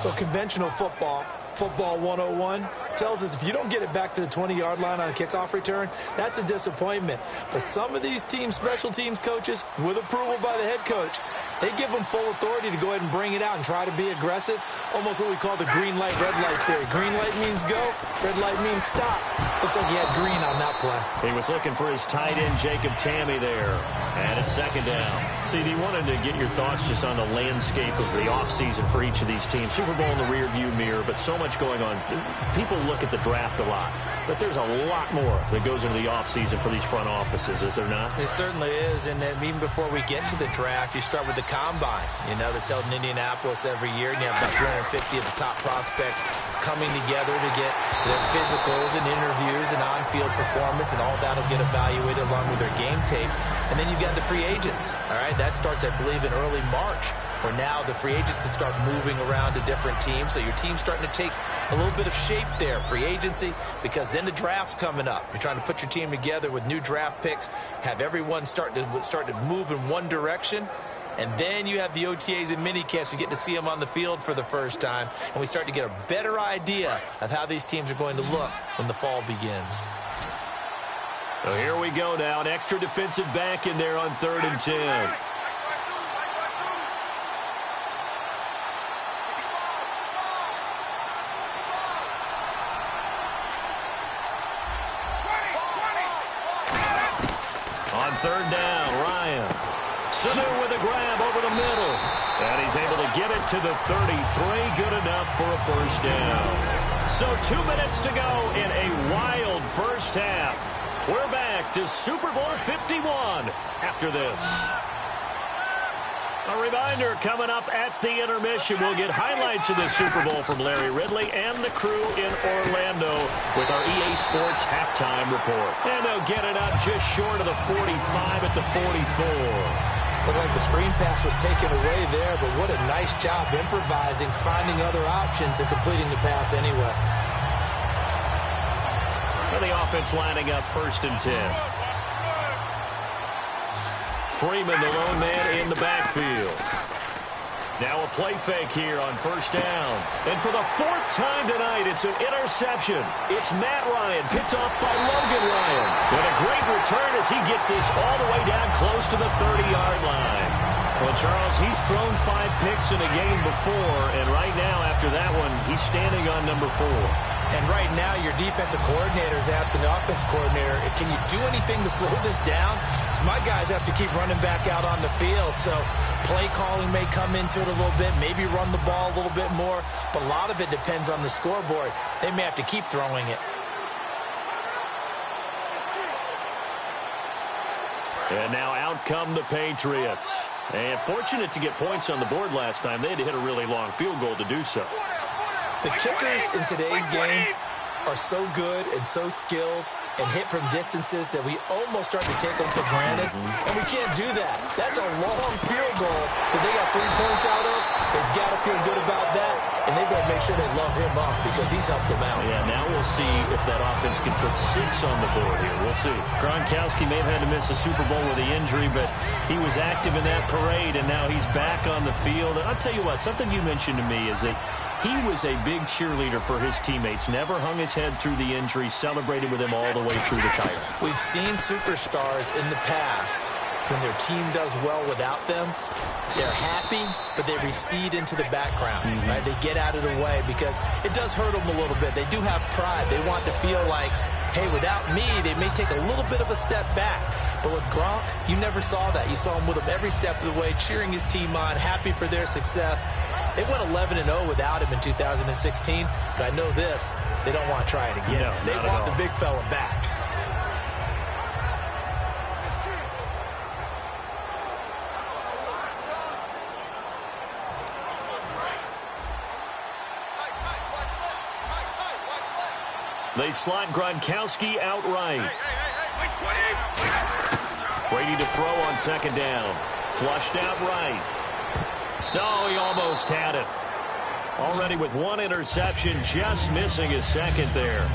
So conventional football 101, tells us if you don't get it back to the 20-yard line on a kickoff return, that's a disappointment. But some of these teams, special teams coaches, with approval by the head coach, they give them full authority to go ahead and bring it out and try to be aggressive, almost what we call the green light, red light theory. Green light means go, red light means stop. Looks like he had green on that play. He was looking for his tight end, Jacob Tammy, there. And it's second down. CD, wanted to get your thoughts just on the landscape of the offseason for each of these teams. Super Bowl in the rearview mirror, but so much going on. People look at the draft a lot, but there's a lot more that goes into the offseason for these front offices, is there not? It certainly is, and then even before we get to the draft, you start with the combine, that's held in Indianapolis every year, and you have about 350 of the top prospects coming together to get their physicals and interviews and on-field performance, and all that will get evaluated along with their game tape. And then you've got the free agents, all right? That starts, I believe, in early March, where now the free agents can start moving around to different teams. So your team's starting to take a little bit of shape there, free agency, because then the draft's coming up. You're trying to put your team together with new draft picks, have everyone start to move in one direction. And then you have the OTAs and minicamps. We get to see them on the field for the first time, and we start to get a better idea of how these teams are going to look when the fall begins. So here we go now. An extra defensive back in there on 3rd and 10. On 3rd down, Ryan. Sanu with a grab over the middle. And he's able to get it to the 33. Good enough for a first down. So 2 minutes to go in a wild first half. We're back to Super Bowl 51 after this. A reminder, coming up at the intermission, we'll get highlights of the Super Bowl from Larry Ridley and the crew in Orlando with our EA Sports halftime report. And they'll get it up just short of the 45 at the 44. Looked like the screen pass was taken away there, but what a nice job improvising, finding other options, and completing the pass anyway. And the offense lining up 1st and 10. Freeman, the lone man in the backfield. Now a play fake here on 1st down. And for the 4th time tonight, it's an interception. It's Matt Ryan, picked off by Logan Ryan. And a great return as he gets this all the way down close to the 30-yard line. Well, Charles, he's thrown 5 picks in a game before, and right now, after that one, he's standing on number 4. And right now, your defensive coordinator is asking the offensive coordinator, can you do anything to slow this down? Because my guys have to keep running back out on the field. So play calling may come into it a little bit, maybe run the ball a little bit more. But a lot of it depends on the scoreboard. They may have to keep throwing it. And now out come the Patriots. And fortunate to get points on the board last time. They had to hit a really long field goal to do so. The kickers in today's game are so good and so skilled and hit from distances that we almost start to take them for granted. And we can't do that. That's a long field goal that they got 3 points out of. They've got to feel good about that. And they better make sure they love him up because he's helped them out. Yeah, now we'll see if that offense can put 6 on the board here. We'll see. Gronkowski may have had to miss the Super Bowl with the injury, but he was active in that parade, and now he's back on the field. And I'll tell you what, something you mentioned to me is that he was a big cheerleader for his teammates, never hung his head through the injury, celebrated with him all the way through the title. We've seen superstars in the past, when their team does well without them, they're happy, but they recede into the background, right? They get out of the way because it does hurt them a little bit. They do have pride. They want to feel like, hey, without me, they may take a little bit of a step back. But with Gronk, you never saw that. You saw him with him every step of the way, cheering his team on, happy for their success. They went 11-0 without him in 2016, but I know this, they don't want to try it again. No, they want the big fella back. They slot Gronkowski outright. Brady to throw on 2nd down. Flushed out right. No, he almost had it. Already with 1 interception, just missing his 2nd there.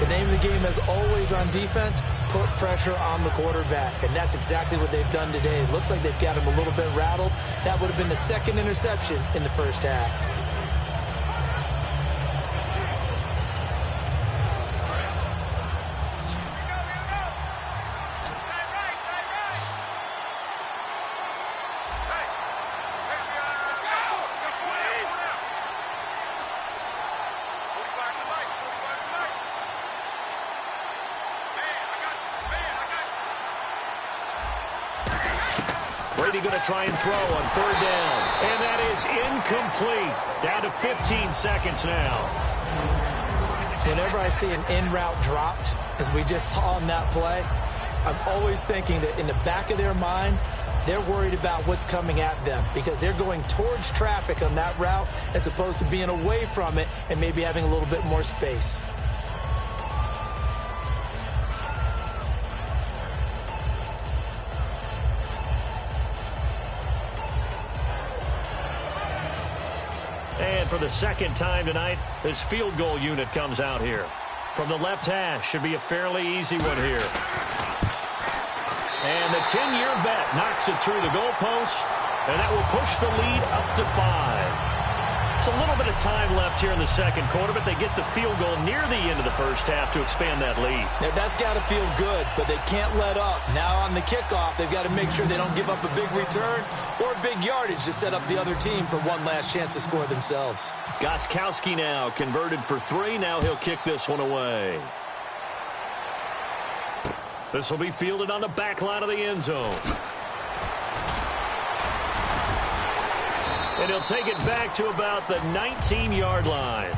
The name of the game, as always on defense, put pressure on the quarterback. And that's exactly what they've done today. It looks like they've got him a little bit rattled. That would have been the 2nd interception in the first half. he going to try and throw on third down? And that is incomplete. Down to 15 seconds now. Whenever I see an in route dropped, as we just saw in that play, I'm always thinking that in the back of their mind, they're worried about what's coming at them because they're going towards traffic on that route as opposed to being away from it and maybe having a little bit more space. And for the second time tonight, this field goal unit comes out here. From the left hash, should be a fairly easy one here. And the 10-year vet knocks it through the goalpost, and that will push the lead up to 5. It's a little bit of time left here in the second quarter, but they get the field goal near the end of the first half to expand that lead. Now, that's got to feel good, but they can't let up. Now on the kickoff, they've got to make sure they don't give up a big return or big yardage to set up the other team for one last chance to score themselves. Gostkowski now converted for 3. Now he'll kick this one away. This will be fielded on the back line of the end zone. And he'll take it back to about the 19-yard line.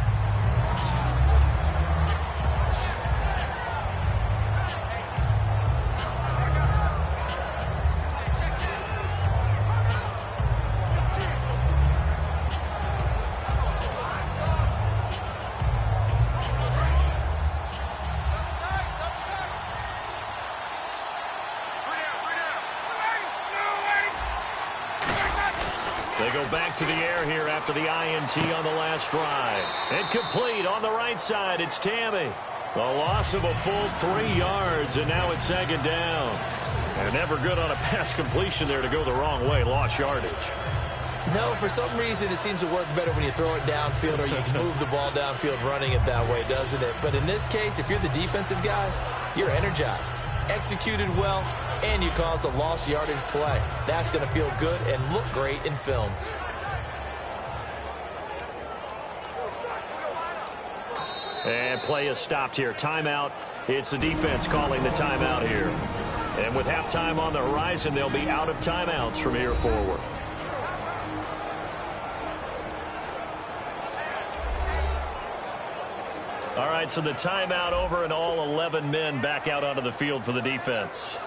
They go back to the air here after the INT on the last drive. And complete on the right side. It's Tammy. A loss of a full 3 yards, and now it's second down. And never good on a pass completion there to go the wrong way. Lost yardage. No, for some reason it seems to work better when you throw it downfield or you can move the ball downfield running it that way, doesn't it? But in this case, if you're the defensive guys, you're energized, executed well, and you caused a lost yardage play. That's going to feel good and look great in film. And play is stopped here. Timeout. It's the defense calling the timeout here. And with halftime on the horizon, they'll be out of timeouts from here forward. All right, so the timeout over and all 11 men back out onto the field for the defense.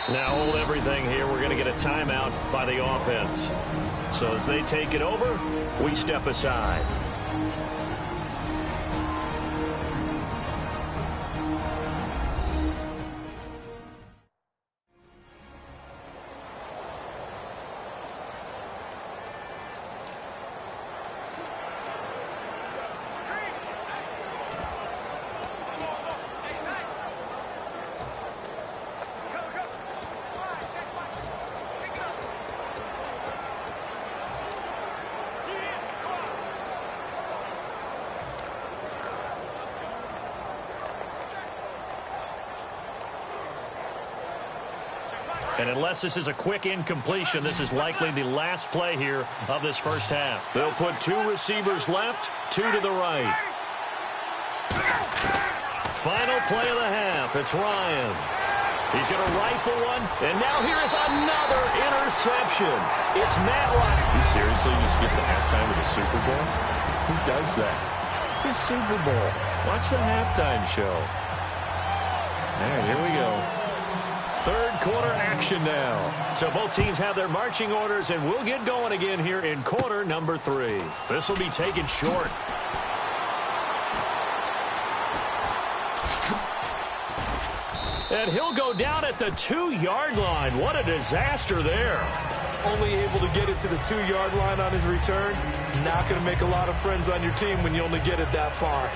Now hold everything here. We're going to get a timeout by the offense. So as they take it over, we step aside. And unless this is a quick incompletion, this is likely the last play here of this first half. They'll put 2 receivers left, 2 to the right. Final play of the half. It's Ryan. He's going to rifle one, and now here is another interception. It's Matt Ryan. You seriously just get to halftime of the Super Bowl? Who does that? It's a Super Bowl. Watch the halftime show. All right, here we go. Third quarter action now. So both teams have their marching orders, and we'll get going again here in quarter number 3. This will be taken short. And he'll go down at the 2-yard line. What a disaster there. Only able to get it to the 2-yard line on his return. Not going to make a lot of friends on your team when you only get it that far.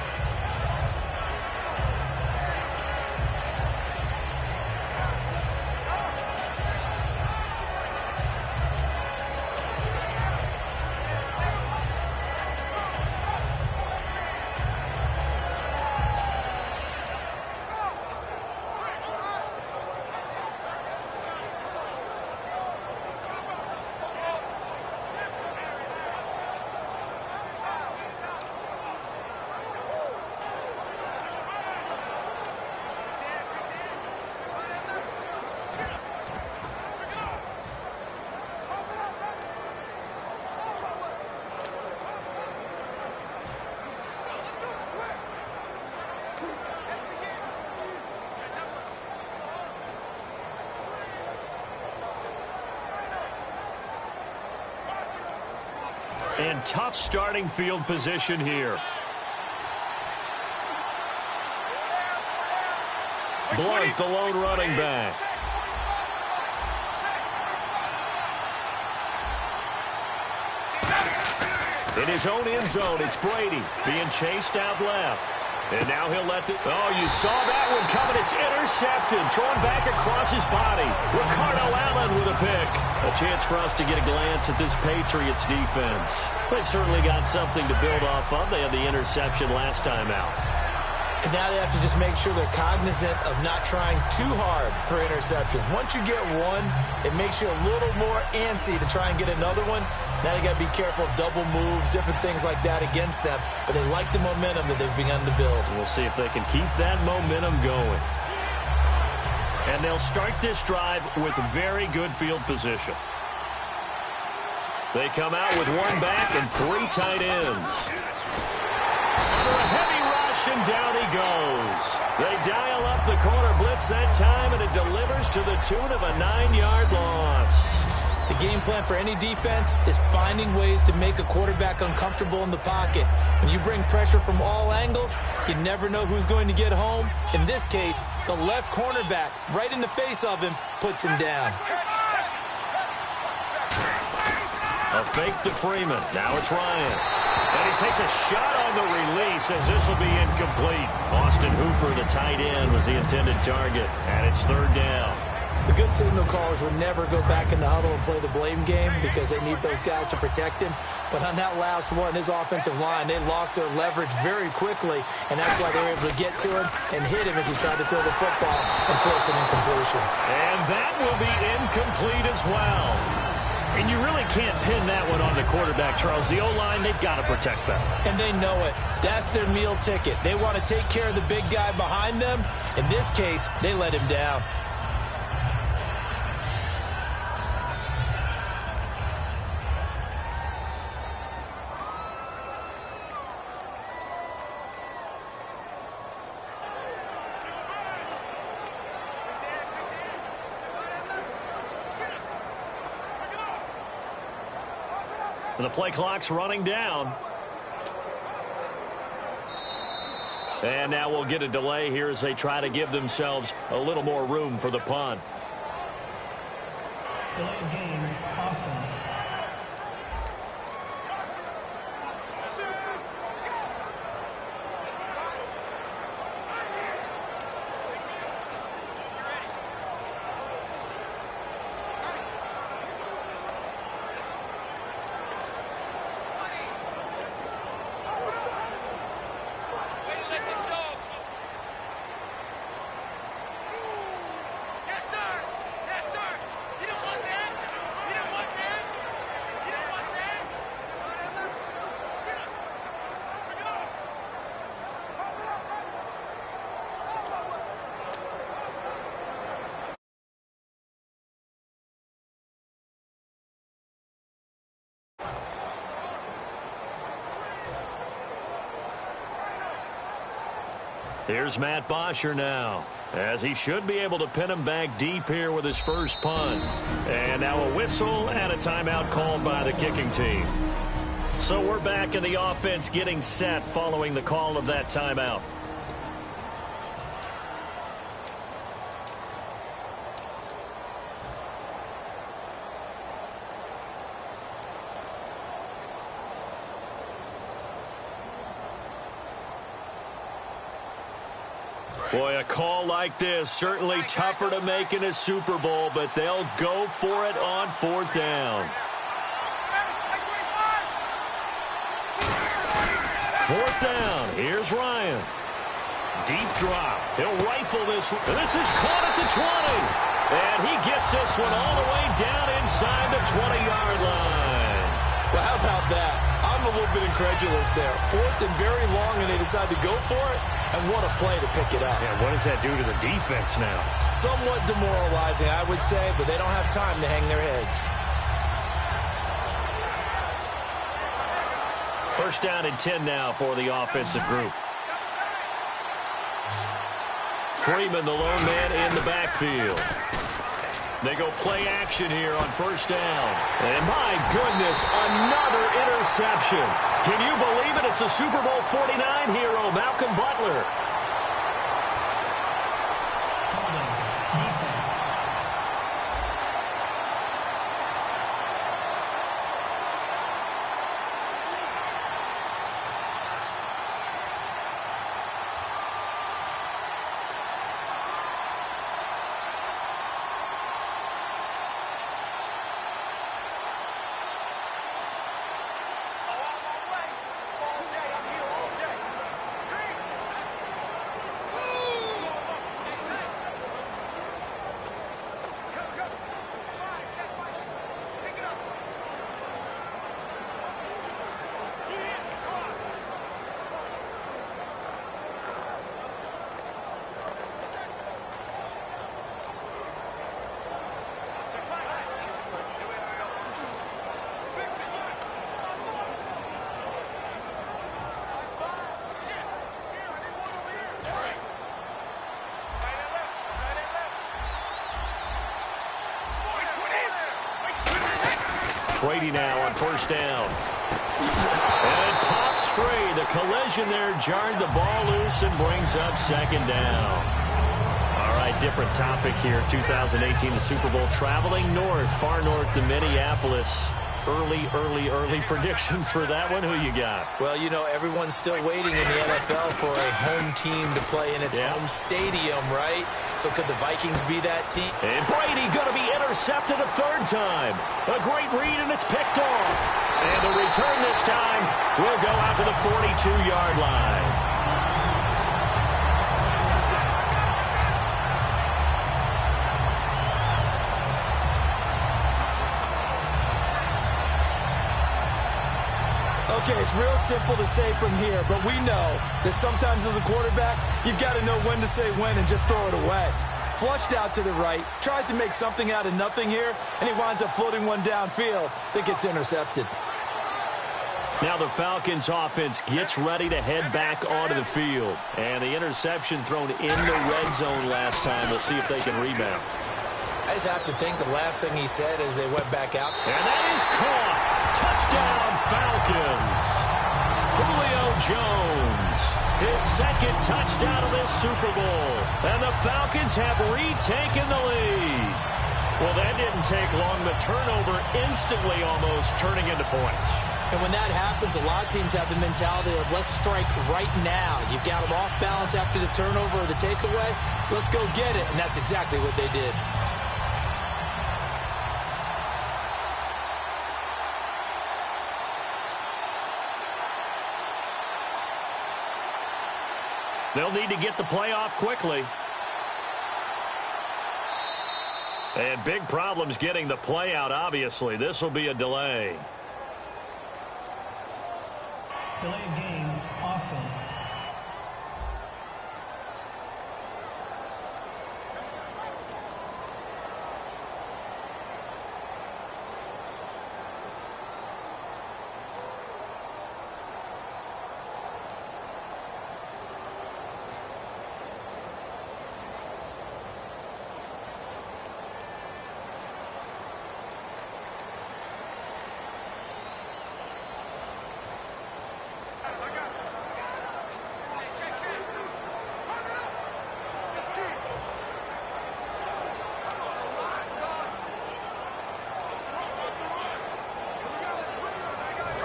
And tough starting field position here. Blunt, the lone running back. In his own end zone, it's Brady being chased out left. And now he'll let the... Oh, you saw that one coming. It's intercepted. Thrown back across his body. Ricardo Allen with a pick. A chance for us to get a glance at this Patriots defense. They've certainly got something to build off of. They had the interception last time out. And now they have to just make sure they're cognizant of not trying too hard for interceptions. Once you get one, it makes you a little more antsy to try and get another one. Now you got to be careful of double moves, different things like that against them. But they like the momentum that they've begun to build. We'll see if they can keep that momentum going. And they'll start this drive with very good field position. They come out with one back and 3 tight ends. Under a heavy rush, and down he goes. They dial up the corner blitz that time, and it delivers to the tune of a 9-yard loss. The game plan for any defense is finding ways to make a quarterback uncomfortable in the pocket. When you bring pressure from all angles, you never know who's going to get home. In this case, the left cornerback, right in the face of him, puts him down. A fake to Freeman. Now it's Ryan. And he takes a shot on the release as this will be incomplete. Austin Hooper, the tight end, was the intended target. And it's 3rd down. The good signal callers would never go back in the huddle and play the blame game because they need those guys to protect him. But on that last one, his offensive line, they lost their leverage very quickly, and that's why they were able to get to him and hit him as he tried to throw the football and force an incompletion. And that will be incomplete as well. And you really can't pin that one on the quarterback, Charles. The O-line, they've got to protect that. And they know it. That's their meal ticket. They want to take care of the big guy behind them. In this case, they let him down. The play clock's running down. And now we'll get a delay here as they try to give themselves a little more room for the punt. Delay of game, offense. Here's Matt Bosher now, as he should be able to pin him back deep here with his first punt. And now a whistle and a timeout called by the kicking team. So we're back in the offense getting set following the call of that timeout. Boy, a call like this, certainly tougher to make in a Super Bowl, but they'll go for it on fourth down. Fourth down, here's Ryan. Deep drop, he'll rifle this. This is caught at the 20. And he gets this one all the way down inside the 20-yard line. Well, how about that? I'm a little bit incredulous there. Fourth and very long, and they decide to go for it. And what a play to pick it up. Yeah, what does that do to the defense now? Somewhat demoralizing, I would say, but they don't have time to hang their heads. First down and 10 now for the offensive group. Freeman, the lone man in the backfield. They go play action here on first down. And my goodness, another interception. Can you believe it? It's a Super Bowl 49 hero, Malcolm Butler. Defense. Brady now on first down. And it pops free. The collision there jarred the ball loose and brings up second down. All right, different topic here. 2018, the Super Bowl, traveling north, far north to Minneapolis. Early predictions for that one. Who you got? Well, you know, everyone's still waiting in the NFL for a home team to play in its home stadium, right? So could the Vikings be that team? And Brady going to be intercepted a third time. A great read, and it's picked off. And the return this time will go out to the 42-yard line. Okay, it's real simple to say from here, but we know that sometimes as a quarterback, you've got to know when to say when and just throw it away. Flushed out to the right, tries to make something out of nothing here, and he winds up floating one downfield that gets intercepted. Now the Falcons offense gets ready to head back onto the field. And the interception thrown in the red zone last time. We'll see if they can rebound. I just have to think the last thing he said as they went back out. And that is caught. Touchdown, Falcons. Julio Jones, his second touchdown of this Super Bowl. And the Falcons have retaken the lead. Well, that didn't take long. The turnover instantly almost turning into points. And when that happens, a lot of teams have the mentality of let's strike right now. You've got them off balance after the turnover or the takeaway. Let's go get it. And that's exactly what they did. They'll need to get the play off quickly. And big problems getting the play out, obviously. This will be a delay. Delay of game, offense.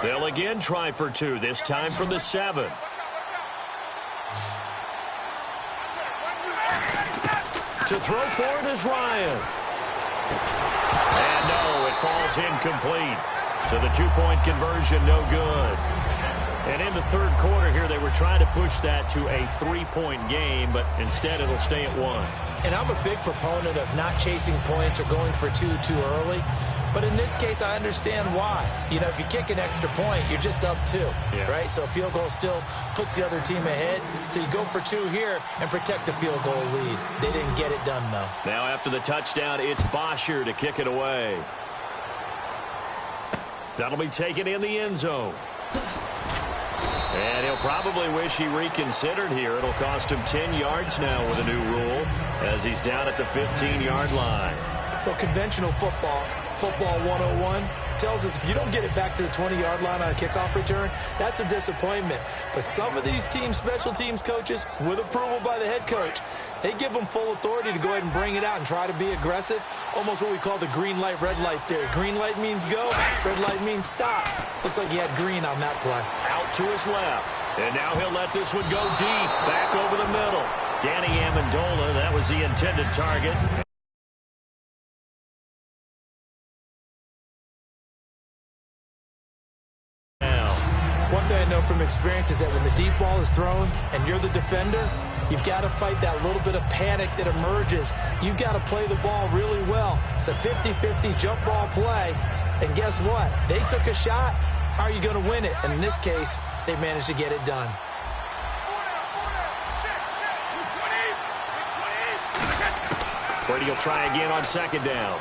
They'll again try for two, this time from the 7. To throw for it is Ryan. And no, it falls incomplete. So the two-point conversion, no good. And in the third quarter here, they were trying to push that to a 3-point game, but instead it'll stay at 1. And I'm a big proponent of not chasing points or going for two too early. But in this case, I understand why. You know, if you kick an extra point, you're just up 2, right? So a field goal still puts the other team ahead. So you go for 2 here and protect the field goal lead. They didn't get it done, though. Now after the touchdown, it's Bosher to kick it away. That'll be taken in the end zone. And he'll probably wish he reconsidered here. It'll cost him 10 yards now with a new rule as he's down at the 15-yard line. Well, conventional football 101, tells us if you don't get it back to the 20-yard line on a kickoff return, that's a disappointment. But some of these teams, special teams coaches, with approval by the head coach, they give them full authority to go ahead and bring it out and try to be aggressive. Almost what we call the green light, red light theory. Green light means go, red light means stop. Looks like he had green on that play. Out to his left. And now he'll let this one go deep, back over the middle. Danny Amendola, that was the intended target. One thing I know from experience is that when the deep ball is thrown and you're the defender, you've got to fight that little bit of panic that emerges. You've got to play the ball really well. It's a 50-50 jump ball play. And guess what? They took a shot. How are you going to win it? And in this case, they managed to get it done. Brady will try again on second down.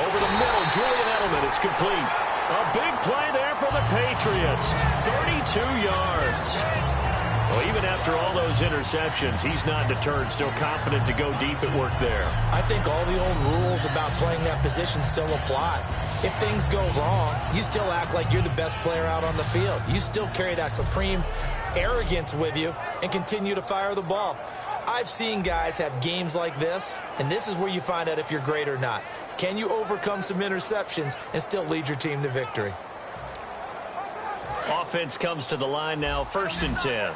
Over the middle, Julian Edelman. It's complete. A big play there for the Patriots. 32 yards. Well, even after all those interceptions, he's not deterred, still confident to go deep at work there. I think all the old rules about playing that position still apply. If things go wrong, you still act like you're the best player out on the field. You still carry that supreme arrogance with you and continue to fire the ball. I've seen guys have games like this, and this is where you find out if you're great or not. Can you overcome some interceptions and still lead your team to victory? Offense comes to the line now, 1st and 10.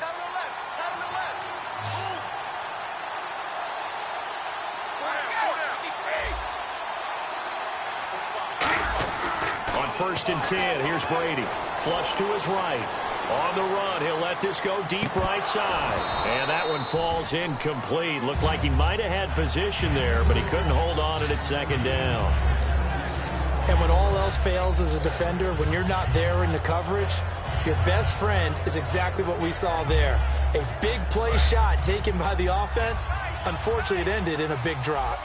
On 1st and 10, here's Brady. Flush to his right. On the run, he'll let this go deep right side. And that one falls incomplete. Looked like he might have had position there, but he couldn't hold on at 2nd down. And when all else fails as a defender, when you're not there in the coverage, your best friend is exactly what we saw there. A big play shot taken by the offense. Unfortunately, it ended in a big drop.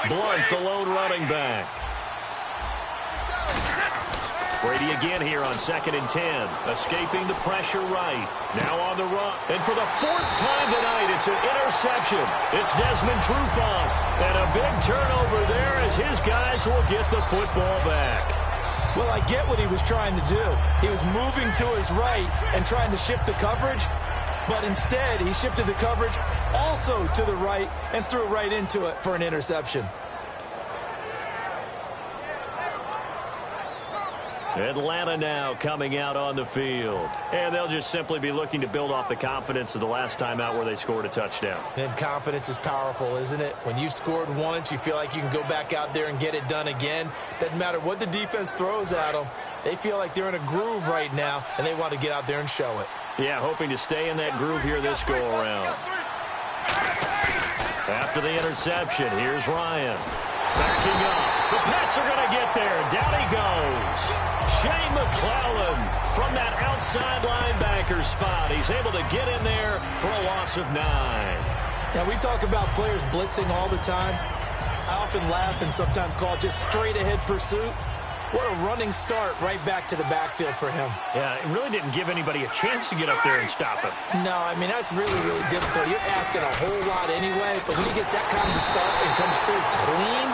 Blunt, the lone running back. Brady again here on 2nd and 10. Escaping the pressure right. Now on the run. And for the 4th time tonight, it's an interception. It's Desmond Trufant. And a big turnover there as his guys will get the football back. Well, I get what he was trying to do. He was moving to his right and trying to shift the coverage. But instead, he shifted the coverage also to the right and threw right into it for an interception. Atlanta now coming out on the field. And they'll just simply be looking to build off the confidence of the last time out where they scored a touchdown. And confidence is powerful, isn't it? When you've scored once, you feel like you can go back out there and get it done again. Doesn't matter what the defense throws at them. They feel like they're in a groove right now, and they want to get out there and show it. Yeah, hoping to stay in that groove here this go-around. After the interception, here's Ryan. Backing up. The Pats are going to get there. Down he goes. Shea McClellan from that outside linebacker spot. He's able to get in there for a loss of 9. Now, we talk about players blitzing all the time. I often laugh and sometimes call it just straight-ahead pursuit. What a running start right back to the backfield for him. Yeah, it really didn't give anybody a chance to get up there and stop him. No, I mean, that's really, really difficult. You're asking a whole lot anyway, but when he gets that kind of start and comes through clean,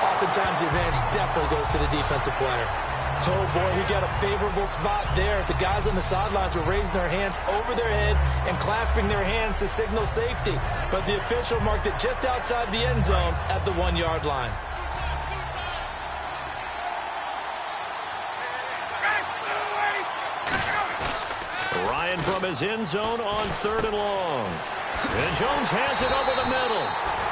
oftentimes the advantage definitely goes to the defensive player. Oh, boy, he got a favorable spot there. The guys on the sidelines were raising their hands over their head and clasping their hands to signal safety. But the official marked it just outside the end zone at the 1-yard line. Ryan from his end zone on 3rd and long. And Jones has it over the middle.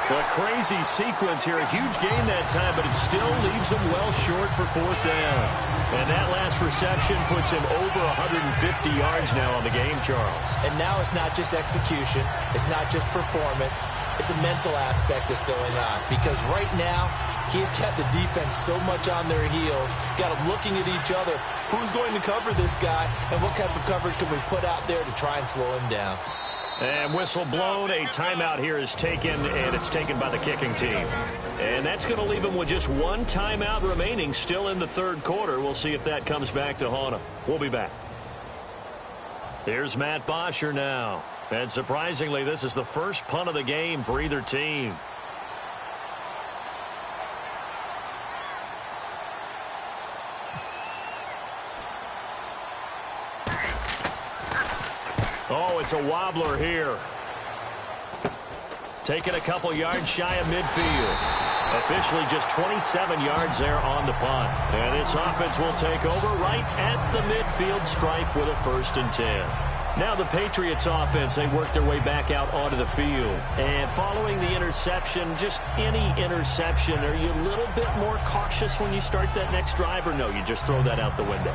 A crazy sequence here. A huge gain that time, but it still leaves him well short for 4th down. And that last reception puts him over 150 yards now on the game, Charles. And now it's not just execution. It's not just performance. It's a mental aspect that's going on. Because right now, he's got the defense so much on their heels, got them looking at each other. Who's going to cover this guy, and what type of coverage can we put out there to try and slow him down? And whistle blown. A timeout here is taken, and it's taken by the kicking team. And that's going to leave him with just 1 timeout remaining still in the 3rd quarter. We'll see if that comes back to haunt him. We'll be back. Here's Matt Bosher now. And surprisingly, this is the first punt of the game for either team. Oh, it's a wobbler here. Taking a couple yards shy of midfield. Officially just 27 yards there on the punt. And this offense will take over right at the midfield stripe with a 1st and 10. Now the Patriots offense, they work their way back out onto the field. And following the interception, just any interception, are you a little bit more cautious when you start that next drive, or no, you just throw that out the window?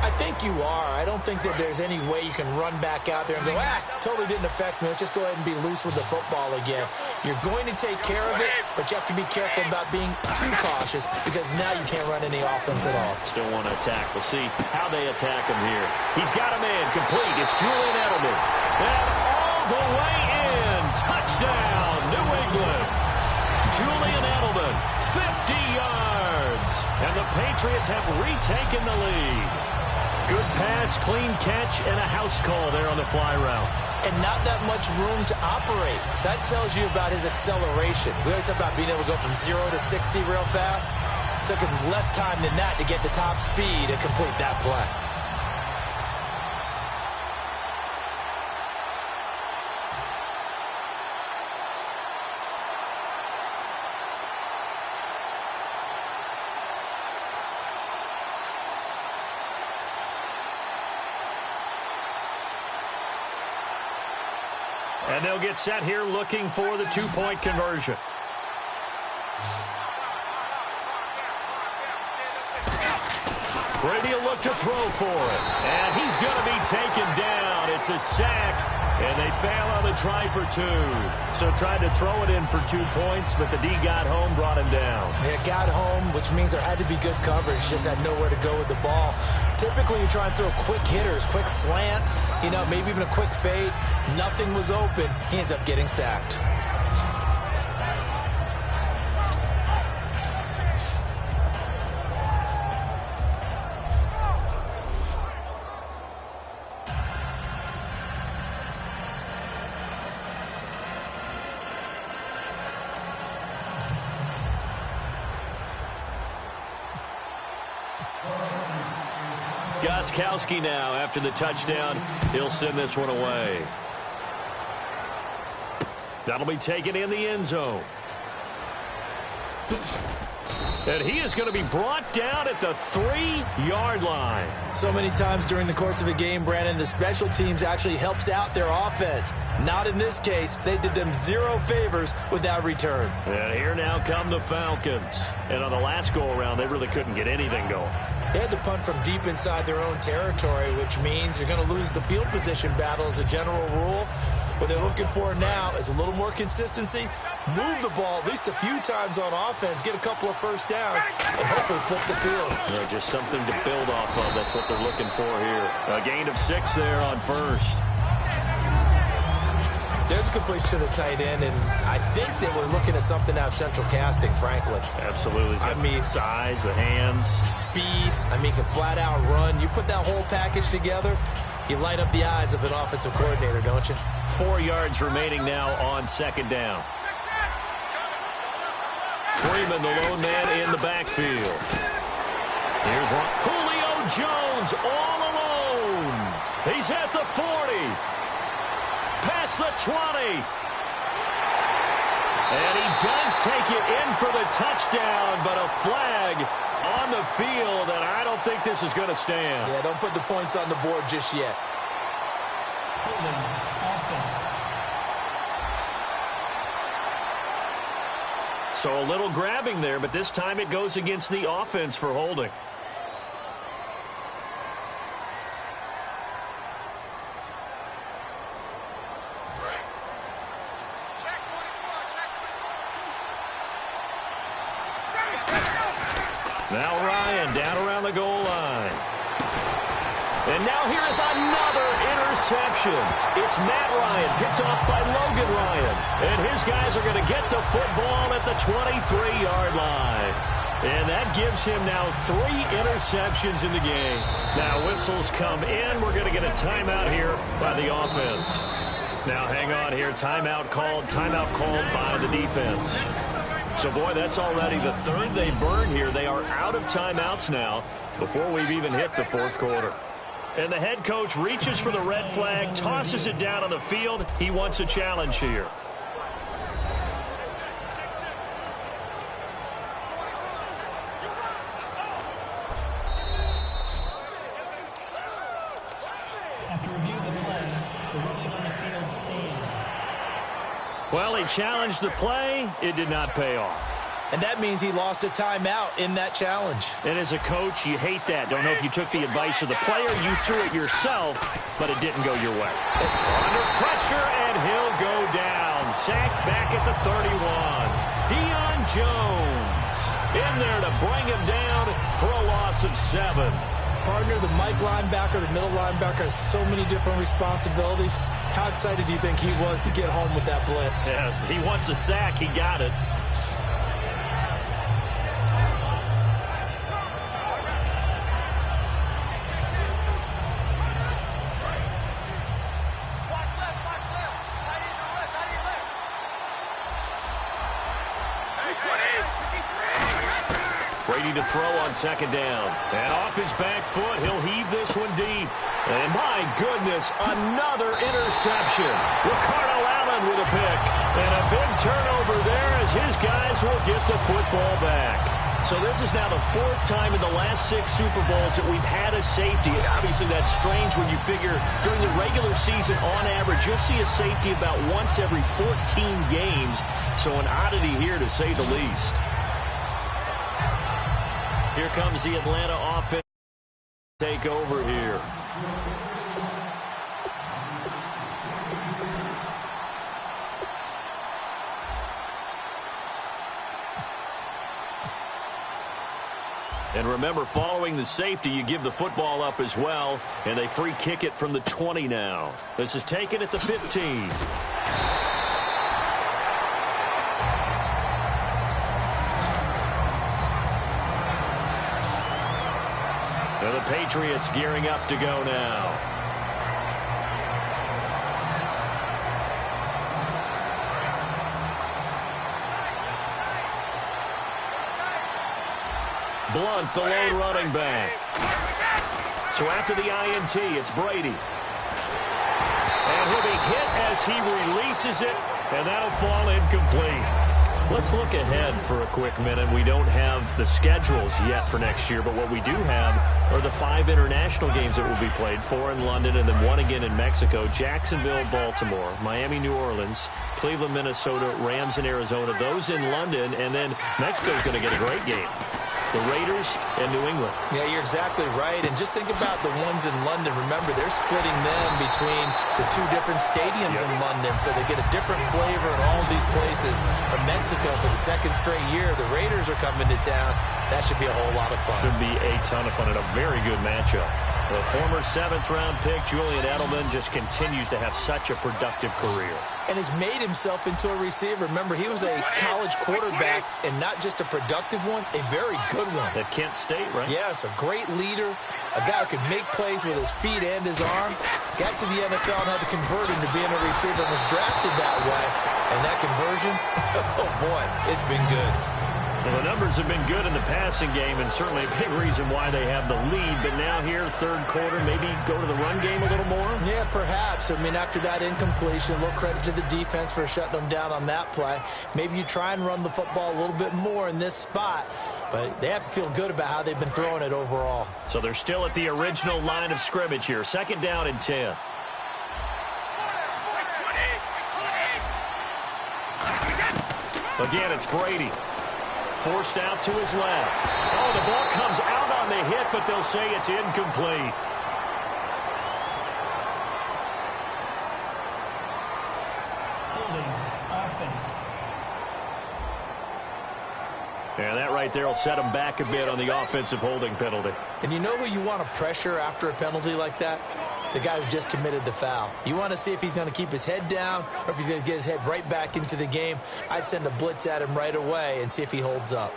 I think you are. I don't think that there's any way you can run back out there and go, totally didn't affect me. Let's just go ahead and be loose with the football again. You're going to take care of it, but you have to be careful about being too cautious because now you can't run any offense at all. Still want to attack. We'll see how they attack him here. He's got a man complete. It's Julian Edelman. And all the way in. Touchdown, New England. Julian Edelman, 50 yards. And the Patriots have retaken the lead. Good pass, clean catch, and a house call there on the fly route. And not that much room to operate. So that tells you about his acceleration. We always talk about being able to go from 0 to 60 real fast. It took him less time than that to get the top speed and complete that play. And they'll get set here looking for the 2-point conversion. Brady will look to throw for it. And he's going to be taken down. It's a sack. And they fail on the try for 2. So tried to throw it in for 2 points, but the D got home, brought him down. Yeah, got home, which means there had to be good coverage. Just had nowhere to go with the ball. Typically, you try and throw quick hitters, quick slants, maybe even a quick fade. Nothing was open. He ends up getting sacked. Gostkowski now, after the touchdown, he'll send this one away. That'll be taken in the end zone. And he is going to be brought down at the 3-yard line. So many times during the course of a game, Brandon, the special teams actually helps out their offense. Not in this case. They did them zero favors with that return. And here now come the Falcons. And on the last go-around, they really couldn't get anything going. They had to punt from deep inside their own territory, which means you're going to lose the field position battle as a general rule. What they're looking for now is a little more consistency, move the ball at least a few times on offense, get a couple of first downs, and hopefully flip the field. Yeah, just something to build off of. That's what they're looking for here. A gain of 6 there on first. There's a completion to the tight end, and I think that we're looking at something out of central casting, frankly. Absolutely. I mean, size, the hands. Speed. I mean, can flat out run. You put that whole package together, you light up the eyes of an offensive coordinator, don't you? 4 yards remaining now on second down. Freeman, the lone man in the backfield. Here's one. Julio Jones all alone. He's at the 40. Past the 20. And he does take it in for the touchdown, but a flag on the field, and I don't think this is going to stand. Yeah, don't put the points on the board just yet. Holding offense. So a little grabbing there, but this time it goes against the offense for holding. Now Ryan down around the goal line. And now here is another interception. It's Matt Ryan picked off by Logan Ryan. And his guys are going to get the football at the 23-yard line. And that gives him now 3 interceptions in the game. Now whistles come in. We're going to get a timeout here by the offense. Now hang on here. Timeout called by the defense. So, boy, that's already the 3rd they burned here. They are out of timeouts now before we've even hit the 4th quarter. And the head coach reaches for the red flag, tosses it down on the field. He wants a challenge here. After review of the play, the ruling on the field stands. Well, he challenged the play. It did not pay off. And that means he lost a timeout in that challenge. And as a coach, you hate that. Don't know if you took the advice of the player, you threw it yourself, but it didn't go your way. Under pressure, and he'll go down. Sacked back at the 31. Deion Jones in there to bring him down for a loss of 7. Partner, the Mike linebacker, the middle linebacker has so many different responsibilities. How excited do you think he was to get home with that blitz? Yeah, he wants a sack. He got it. Ready to throw on second down. And off his back foot, he'll heave this one deep. And my goodness, another interception. Ricardo Allen with a pick. And a big turnover there as his guys will get the football back. So this is now the 4th time in the last 6 Super Bowls that we've had a safety. Obviously, that's strange when you figure during the regular season, on average, you'll see a safety about once every 14 games. So an oddity here, to say the least. Here comes the Atlanta offense to take over here. And remember, following the safety, you give the football up as well, and they free kick it from the 20 now. This is taken at the 15. And the Patriots gearing up to go now. Blunt, the lone running back. So after the INT, it's Brady. And he'll be hit as he releases it, and that'll fall incomplete. Let's look ahead for a quick minute. We don't have the schedules yet for next year, but what we do have are the 5 international games that will be played, 4 in London and then 1 again in Mexico, Jacksonville, Baltimore, Miami, New Orleans, Cleveland, Minnesota, Rams in Arizona, those in London, and then Mexico's going to get a great game. The Raiders and New England. Yeah, you're exactly right. And just think about the ones in London. Remember, they're splitting them between the 2 different stadiums in London, so they get a different flavor in all these places. From Mexico for the 2nd straight year, the Raiders are coming to town. That should be a whole lot of fun. Should be a ton of fun and a very good matchup. The former 7th-round pick, Julian Edelman, just continues to have such a productive career. And has made himself into a receiver. Remember, he was a college quarterback, and not just a productive one, a very good one. At Kent State, right? Yes, a great leader, a guy who could make plays with his feet and his arm. Got to the NFL and had to convert him to being a receiver and was drafted that way. And that conversion, oh boy, it's been good. Well, the numbers have been good in the passing game, and certainly a big reason why they have the lead. But now here, 3rd quarter, maybe go to the run game a little more? Yeah, perhaps. I mean, after that incompletion, a little credit to the defense for shutting them down on that play. Maybe you try and run the football a little bit more in this spot. But they have to feel good about how they've been throwing it overall. So they're still at the original line of scrimmage here. 2nd down and 10. Again, it's Brady. Forced out to his left. Oh, the ball comes out on the hit, but they'll say it's incomplete. Holding offense. And that right there will set them back a bit on the offensive holding penalty. And you know who you want to pressure after a penalty like that? The guy who just committed the foul. You want to see if he's going to keep his head down or if he's going to get his head right back into the game. I'd send a blitz at him right away and see if he holds up.